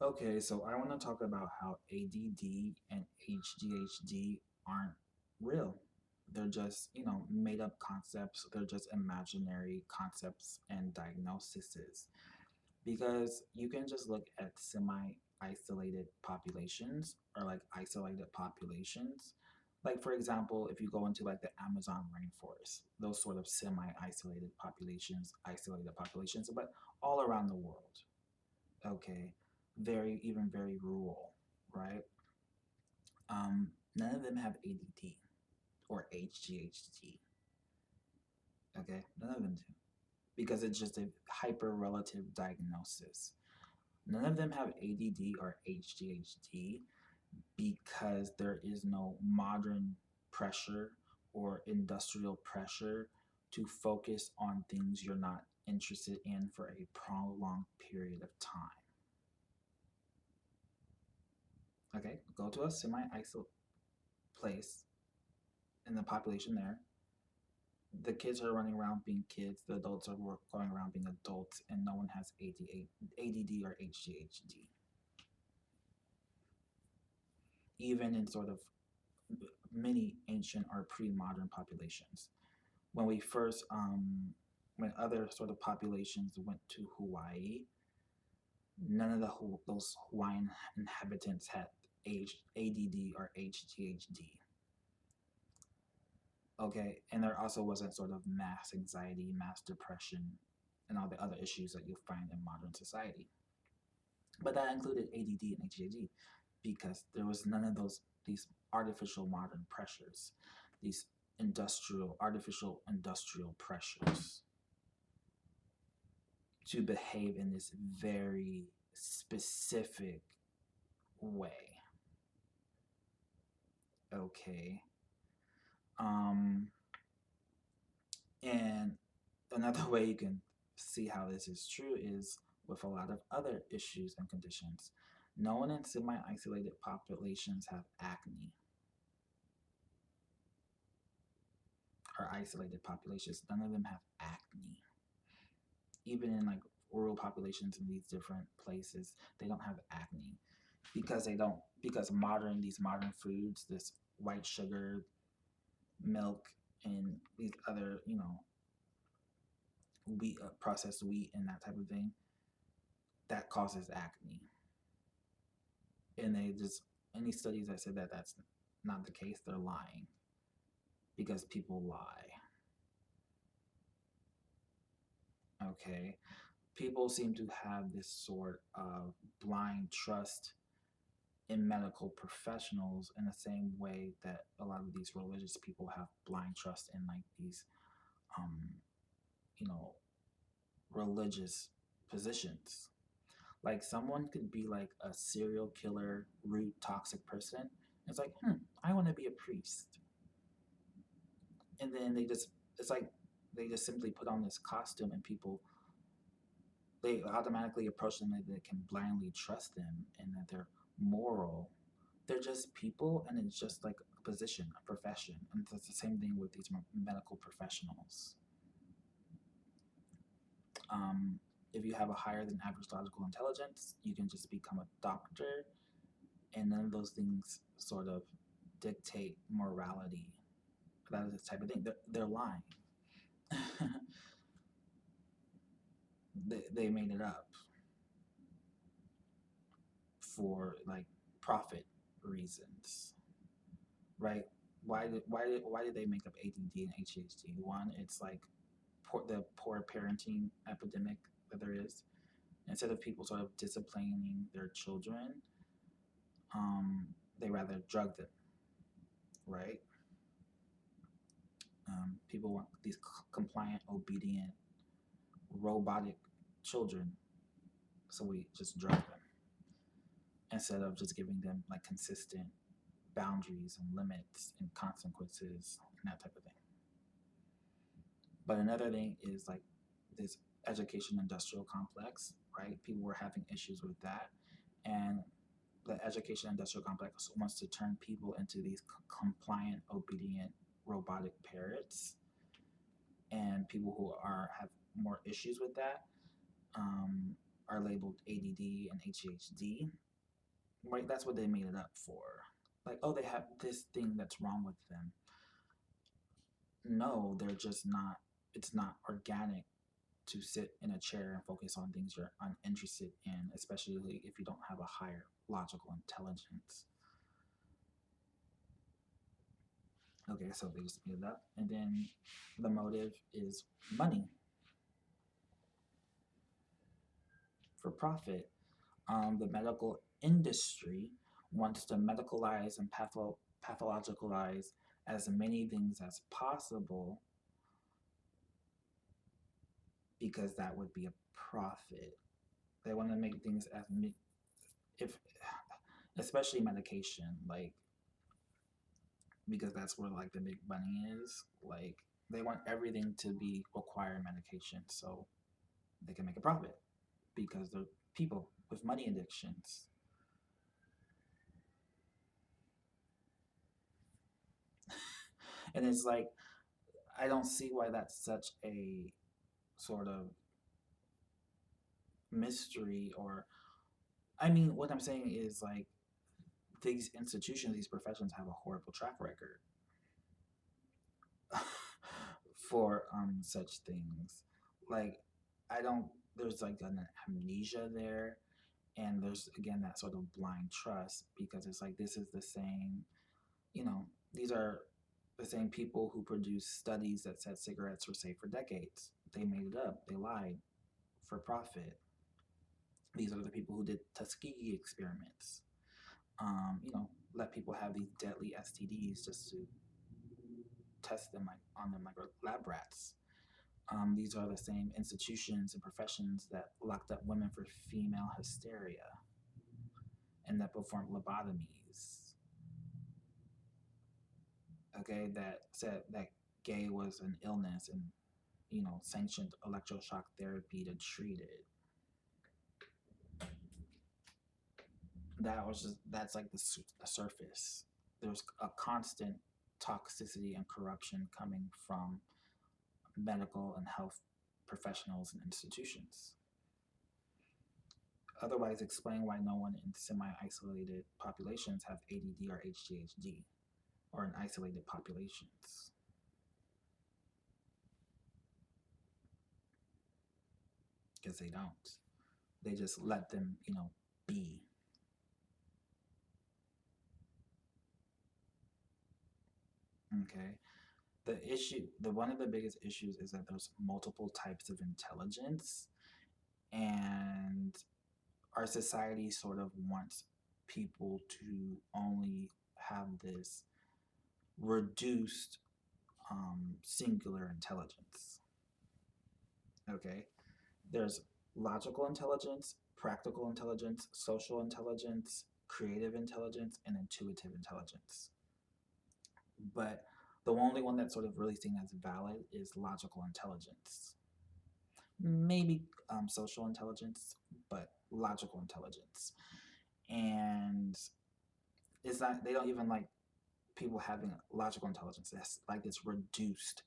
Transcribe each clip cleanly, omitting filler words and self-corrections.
Okay, so I want to talk about how ADD and ADHD aren't real. They're just, made up concepts. They're just imaginary concepts and diagnoses. Because you can just look at semi isolated populations or like isolated populations. Like, for example, if you go into like the Amazon rainforest, those sort of semi isolated populations, but all around the world, okay, even very rural, right? None of them have ADD or HGHD, okay? None of them do because it's just a hyper relative diagnosis. None of them have ADD or HGHD because there is no modern pressure or industrial pressure to focus on things you're not interested in for a prolonged period of time. Okay, go to a semi isolated place in the population there. The kids are running around being kids, the adults are going around being adults, and no one has ADD or HGHD. Even in sort of many ancient or pre-modern populations. When we first, when other sort of populations went to Hawaii, none of those Hawaiian inhabitants had ADD or HGHD. Okay, and there also wasn't sort of mass anxiety, mass depression, and all the other issues that you'll find in modern society. But that included ADD and HGHD because there was none of these artificial modern pressures, these artificial industrial pressures to behave in this very specific way. Okay. Um, and another way you can see how this is true is with a lot of other issues and conditions. No one in semi isolated populations have acne or isolated populations. None of them have acne. Even in like rural populations in these different places, they don't have acne because these modern foods, this white sugar, milk, and these other wheat, processed wheat, and that type of thing that causes acne. And they just any studies that said that that's not the case, they're lying because people lie. Okay, people seem to have this sort of blind trust in medical professionals in the same way that a lot of these religious people have blind trust in like these um you know religious positions. Like someone could be like a serial killer, rude, toxic person. It's like, I want to be a priest. And then it's like they just simply put on this costume and people, they automatically approach them and they can blindly trust them and that they're moral. They're just people and it's just like a position, a profession. And it's the same thing with these medical professionals. Um, if you have a higher than average logical intelligence, you can just become a doctor, and none of those things sort of dictate morality. That is the type of thing. They're lying. They made it up for like profit reasons, right? Why did they make up ADD and HHD? One, it's like the poor parenting epidemic that there is. Instead of people sort of disciplining their children, um, they rather drug them, right? People want these compliant, obedient, robotic children, so we just drug them instead of just giving them like consistent boundaries and limits and consequences and that type of thing. But another thing is like this education industrial complex, right? People were having issues with that, and the education industrial complex wants to turn people into these compliant, obedient, robotic parrots, and people who are have more issues with that. are labeled ADD and ADHD, right? That's what they made it up for. Like, oh, they have this thing that's wrong with them. No, they're just not. It's not organic to sit in a chair and focus on things you're uninterested in, especially if you don't have a higher logical intelligence. Okay, so they just made it up. And then the motive is money for profit. The medical industry wants to medicalize and pathologicalize as many things as possible because that would be a profit. They want to make things as if especially medication, like because that's where like the big money is. Like they want everything to be required medication so they can make a profit because they're people with money addictions. And it's like I don't see why that's such a sort of mystery or I mean what I'm saying is like these institutions, these professions have a horrible track record for such things. Like I don't there's like an amnesia there and there's again that sort of blind trust because it's like this is the same, you know, these are the same people who produced studies that said cigarettes were safe for decades. They made it up, they lied for profit. These are the people who did Tuskegee experiments. You know, let people have these deadly STDs just to test them like on them like lab rats. These are the same institutions and professions that locked up women for female hysteria and that performed lobotomies. Okay, that said that gay was an illness and you know sanctioned electroshock therapy to treat it. That was just that's like the surface. There's a constant toxicity and corruption coming from medical and health professionals and institutions. Otherwise, explain why no one in semi-isolated populations have ADD or ADHD, or in isolated populations. Because they don't. They just let them, you know, be. Okay. The one of the biggest issues is that there's multiple types of intelligence, and our society sort of wants people to only have this reduced singular intelligence. Okay, there's logical intelligence, practical intelligence, social intelligence, creative intelligence, and intuitive intelligence. But the only one that's sort of really seen as valid is logical intelligence. Maybe social intelligence, but logical intelligence. And it's not, they don't even like people having logical intelligence. That's like this reduced,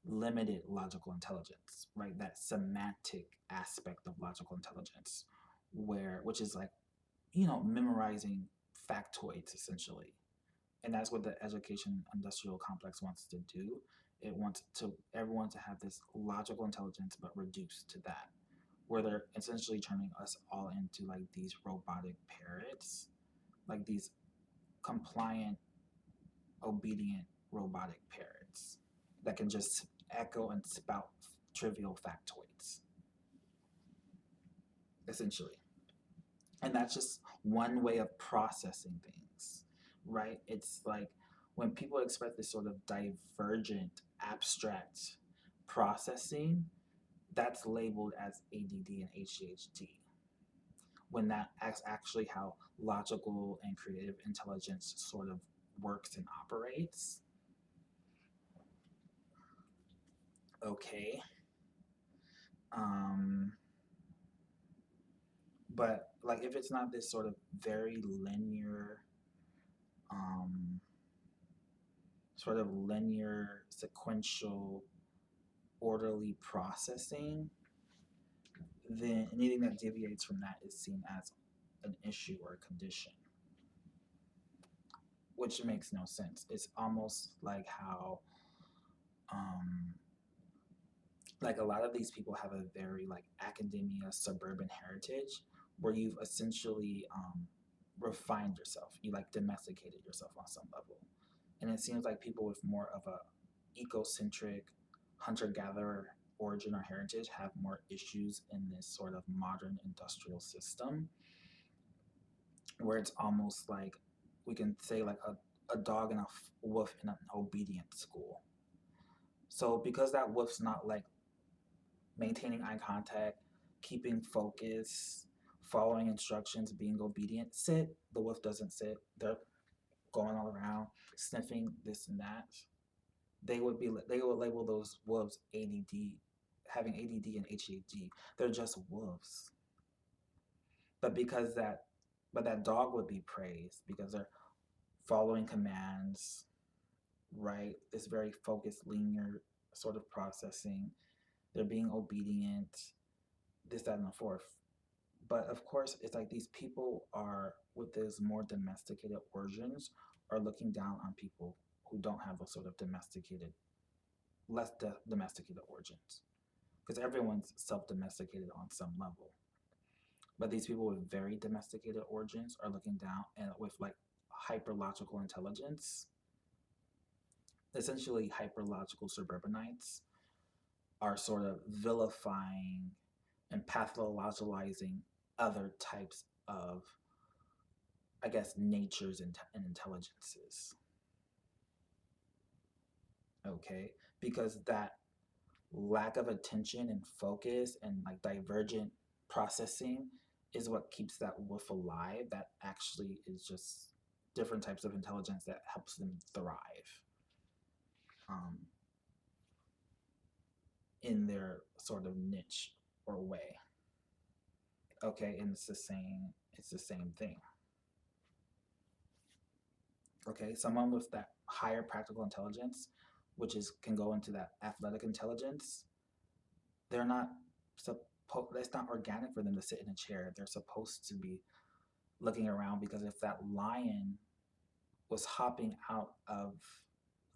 limited logical intelligence, right? That semantic aspect of logical intelligence, which is like, you know, memorizing factoids essentially. And that's what the education industrial complex wants to do. It wants to everyone to have this logical intelligence, but reduced to that, where they're essentially turning us all into like these robotic parrots, like these compliant, obedient robotic parrots that can just echo and spout trivial factoids, essentially. And that's just one way of processing things, right? It's like when people express this sort of divergent, abstract processing, that's labeled as ADD and ADHD. When that's actually how logical and creative intelligence sort of works and operates. Okay. Um, but like if it's not this sort of very linear, um, sort of linear, sequential, orderly processing, then anything that deviates from that is seen as an issue or a condition, which makes no sense. It's almost um, like a lot of these people have a very like academia suburban heritage where you've essentially refined yourself. You like domesticated yourself on some level, and it seems like people with more of a ecocentric hunter-gatherer origin or heritage have more issues in this sort of modern industrial system where it's almost like we can say like a dog and a wolf in an obedient school. So because that wolf's not like maintaining eye contact, keeping focus, following instructions, being obedient, sit, the wolf doesn't sit. They're going all around, sniffing this and that. They would label those wolves ADD, having ADD and HAD. They're just wolves. But because that but that dog would be praised because they're following commands, right? This very focused, linear sort of processing. They're being obedient, this, that, and the fourth. But of course, it's like these people are with these more domesticated origins are looking down on people who don't have a sort of domesticated origins. Because everyone's self domesticated on some level. But these people with very domesticated origins are looking down and with like hyperlogical intelligence, essentially hyperlogical suburbanites, are sort of vilifying and pathologizing other types of, I guess, natures and intelligences. Okay? Because that lack of attention and focus and like divergent processing is what keeps that wolf alive. That actually is just different types of intelligence that helps them thrive um, in their sort of niche or way. Okay, and it's the same thing. Okay, someone with that higher practical intelligence, which is can go into that athletic intelligence, they're not it's not organic for them to sit in a chair. They're supposed to be looking around because if that lion was hopping out of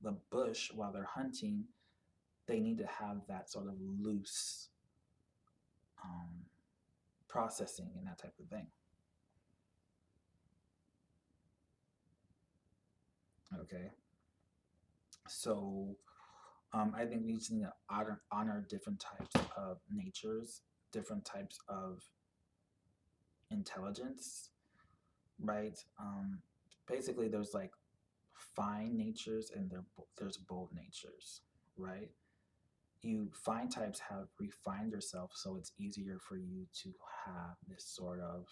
the bush while they're hunting, they need to have that sort of loose um, processing and that type of thing. Okay, so I think we just need to honor different types of natures, different types of intelligence, right? Basically, there's like fine natures and there's bold natures, right? You fine types have refined yourself, so it's easier for you to have this sort of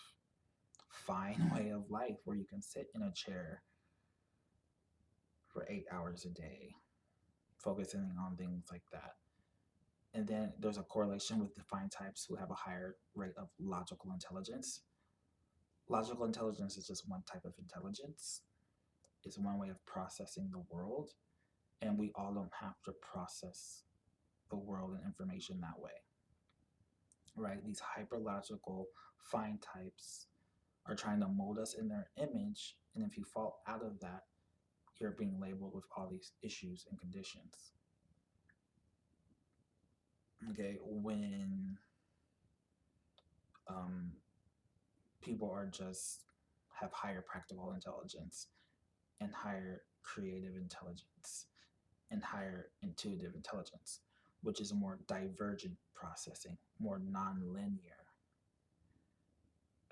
fine way of life where you can sit in a chair for 8 hours a day, focusing on things like that. And then there's a correlation with defined types who have a higher rate of logical intelligence. Logical intelligence is just one type of intelligence, it's one way of processing the world, and we all don't have to process the world and information that way, right? These hyperlogical fine types are trying to mold us in their image, and if you fall out of that, you're being labeled with all these issues and conditions. Okay, when um, people are just have higher practical intelligence and higher creative intelligence and higher intuitive intelligence, which is more divergent processing, more non-linear.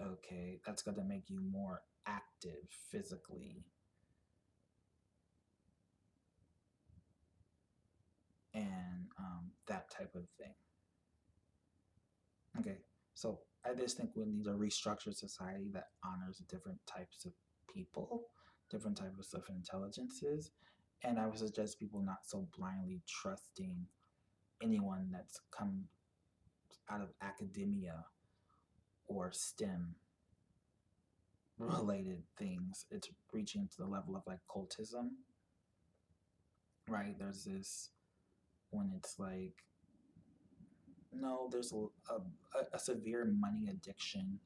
Okay, that's going to make you more active physically and that type of thing. Okay, so I just think we need a restructured society that honors different types of people, different types of intelligences, and I would suggest people not so blindly trusting anyone that's come out of academia or STEM related things. It's reaching to the level of like cultism, right? There's this when it's like No, there's a severe money addiction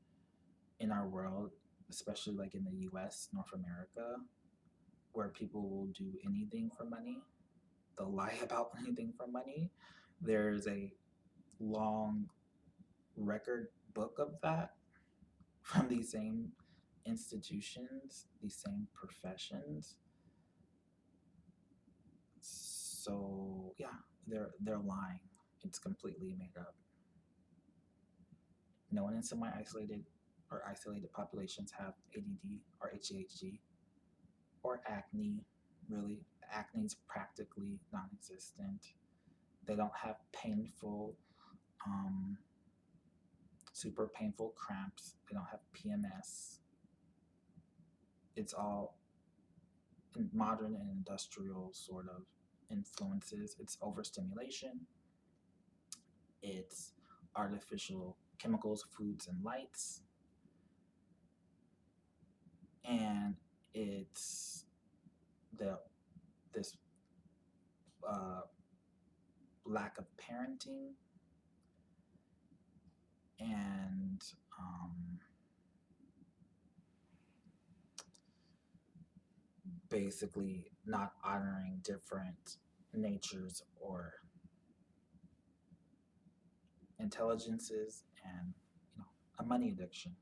in our world, especially like in the US, North America, where people will do anything for money. They'll lie about anything for money. There's a long record book of that from these same institutions, these same professions. So yeah, they're lying. It's completely made up. No one in semi-isolated or isolated populations have ADD or ADHD or acne. Really, acne is practically non-existent. They don't have painful, um, super painful cramps. They don't have PMS. It's all modern and industrial sort of influences. It's overstimulation. It's artificial chemicals, foods, and lights, and it's the this uh, lack of parenting and basically not honoring different natures or intelligences and a money addiction.